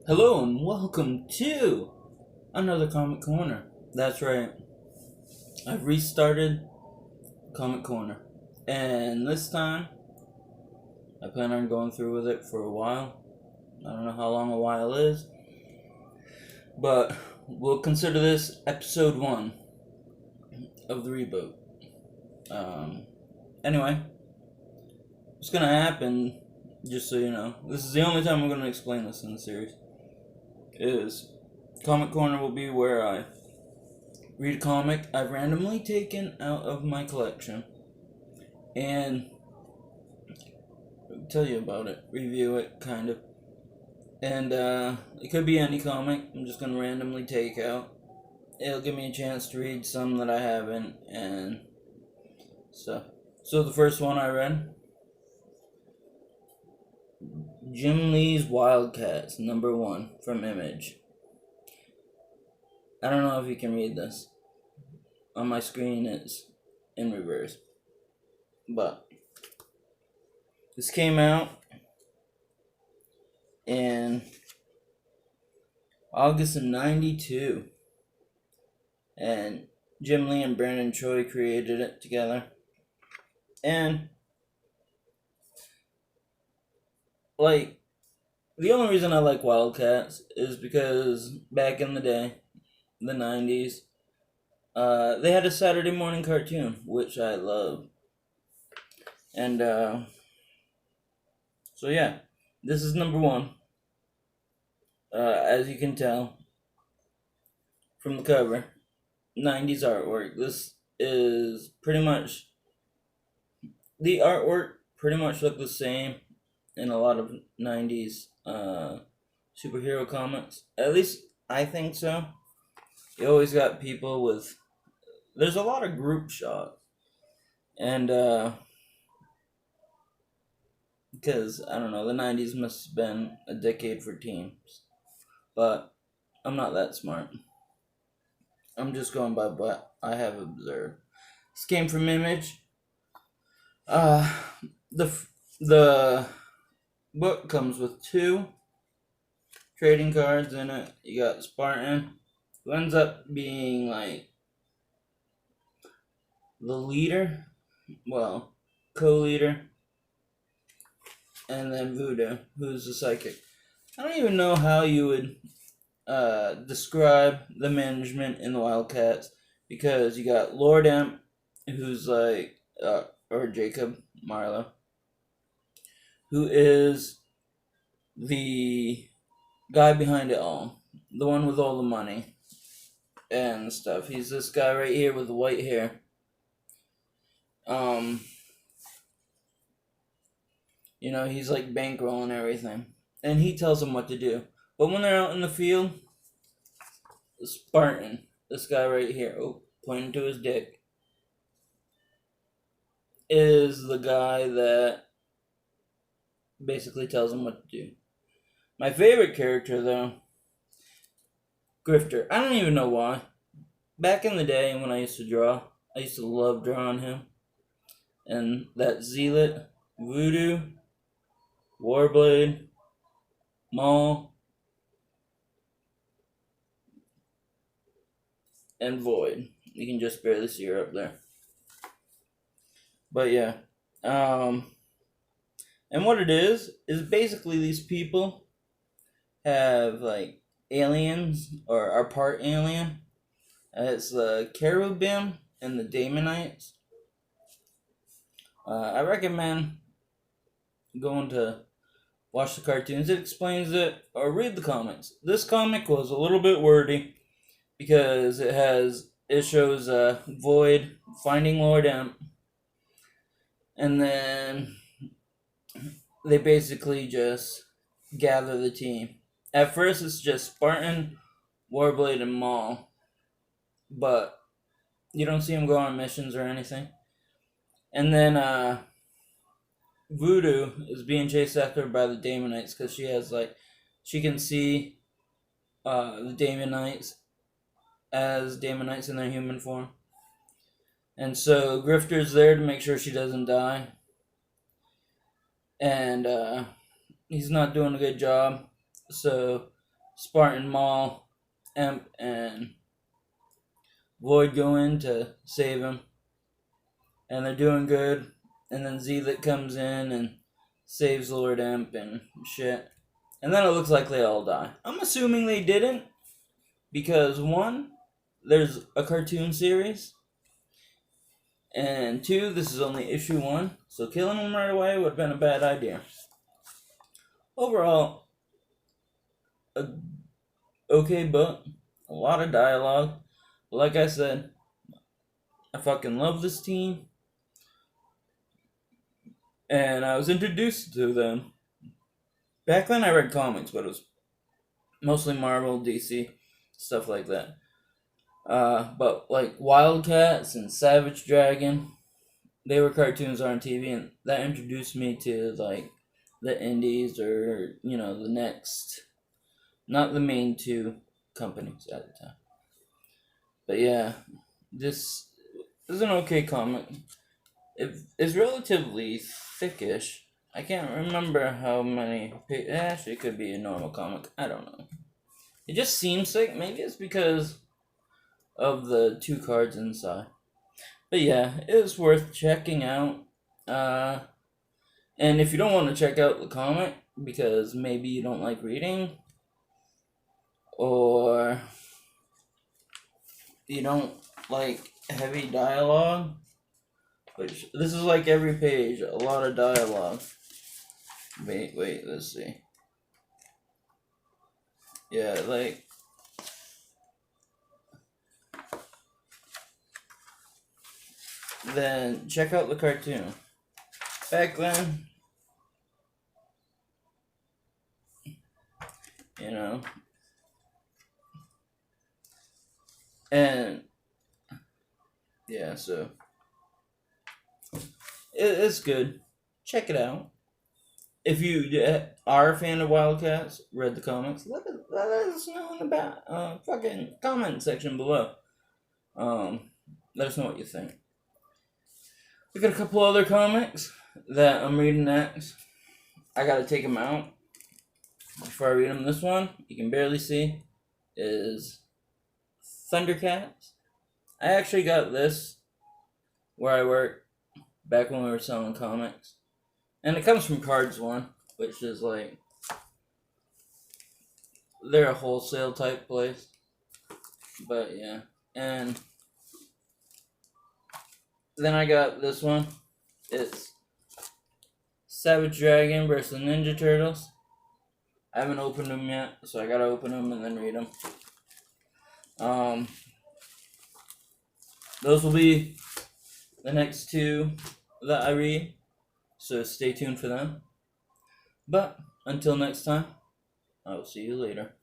Hello and welcome to another Comic Corner. That's right, I've restarted Comic Corner, and this time I plan on going through with it for a while. I don't know how long a while is, but we'll consider this episode 1 of the reboot. Anyway, what's gonna happen, just so you know, this is the only time I'm gonna explain this in the series, is Comic Corner will be where I read a comic I've randomly taken out of my collection and tell you about it, review it, kind of. And it could be any comic I'm just gonna randomly take out. It'll give me a chance to read some that I haven't and stuff. So the first one I read, Jim Lee's WildC.A.T.s, #1 from Image. I don't know if you can read this. On my screen it's in reverse. But this came out in August of '92. And Jim Lee and Brandon Choi created it together. And the only reason I like WildC.A.T.s is because back in the day, the '90s, they had a Saturday morning cartoon, which I love. And so yeah, this is #1. As you can tell from the cover, '90s artwork. This is pretty much, the artwork pretty much looked the same in a lot of '90s superhero comics. At least I think so. You always got people with, there's a lot of group shots. And because, I don't know, the '90s must have been a decade for teens. But I'm not that smart. I'm just going by what I have observed. This came from Image. The book comes with 2 trading cards in it. You got Spartan, who ends up being like the leader, well, co-leader, and then Voodoo, who's the psychic. I don't even know how you would describe the management in the WildC.A.T.s, because you got Lord Imp, who's like, or Jacob Marlowe, who is the guy behind it all, the one with all the money and stuff. He's this guy right here with the white hair. You know, he's like bankrolling everything, and he tells them what to do. But when they're out in the field, Spartan, this guy right here, pointing to his dick, is the guy that basically tells them what to do. My favorite character, though, Grifter. I don't even know why. Back in the day when I used to draw, I used to love drawing him. And that Zealot, Voodoo, Warblade, Maul, and Void. You can just barely see her up there. But yeah. And what it is basically these people have like aliens, or are part alien. It's the Cherubim and the Daemonites. I recommend going to watch the cartoons. It explains it, or read the comics. This comic was a little bit wordy because it shows Void finding Lord Imp, and then they basically just gather the team. At first it's just Spartan, Warblade, and Maul, but you don't see him go on missions or anything. And then Voodoo is being chased after by the Daemonites because she can see the Daemonites as Daemonites in their human form. And so Grifter's there to make sure she doesn't die. And he's not doing a good job. So Spartan Maul, Emp, and Void go in to save him, and they're doing good. And then Zealot comes in and saves Lord Emp and shit. And then it looks like they all die. I'm assuming they didn't, because one, there's a cartoon series, and two, this is only issue 1, so killing them right away would have been a bad idea. Overall, a okay book, a lot of dialogue. But like I said, I fucking love this team, and I was introduced to them. Back then I read comics, but it was mostly Marvel, DC, stuff like that. But like WildC.A.T.s and Savage Dragon, they were cartoons on TV, and that introduced me to like the indies, or the next, not the main two companies at the time. But yeah, this is an okay comic. It's relatively thickish. I can't remember how many pages. Actually, it could be a normal comic. I don't know. It just seems thick. Maybe it's because of the 2 cards inside. But yeah, it was worth checking out. And if you don't want to check out the comic because maybe you don't like reading, or you don't like heavy dialogue, which this is like every page, a lot of dialogue. Wait, let's see. Yeah, like then check out the cartoon. Back then, and yeah, so it's good. Check it out. If you are a fan of WildC.A.T.s, read the comics, let us know in the fucking comment section below. Let us know what you think. We got a couple other comics that I'm reading next. I gotta take them out before I read them. This one, you can barely see, is Thundercats. I actually got this where I work back when we were selling comics. And it comes from Cards One, which is like, they're a wholesale type place. But yeah. And then I got this one. It's Savage Dragon versus Ninja Turtles. I haven't opened them yet, so I gotta open them and then read them. Those will be the next 2 that I read, so stay tuned for them. But until next time, I will see you later.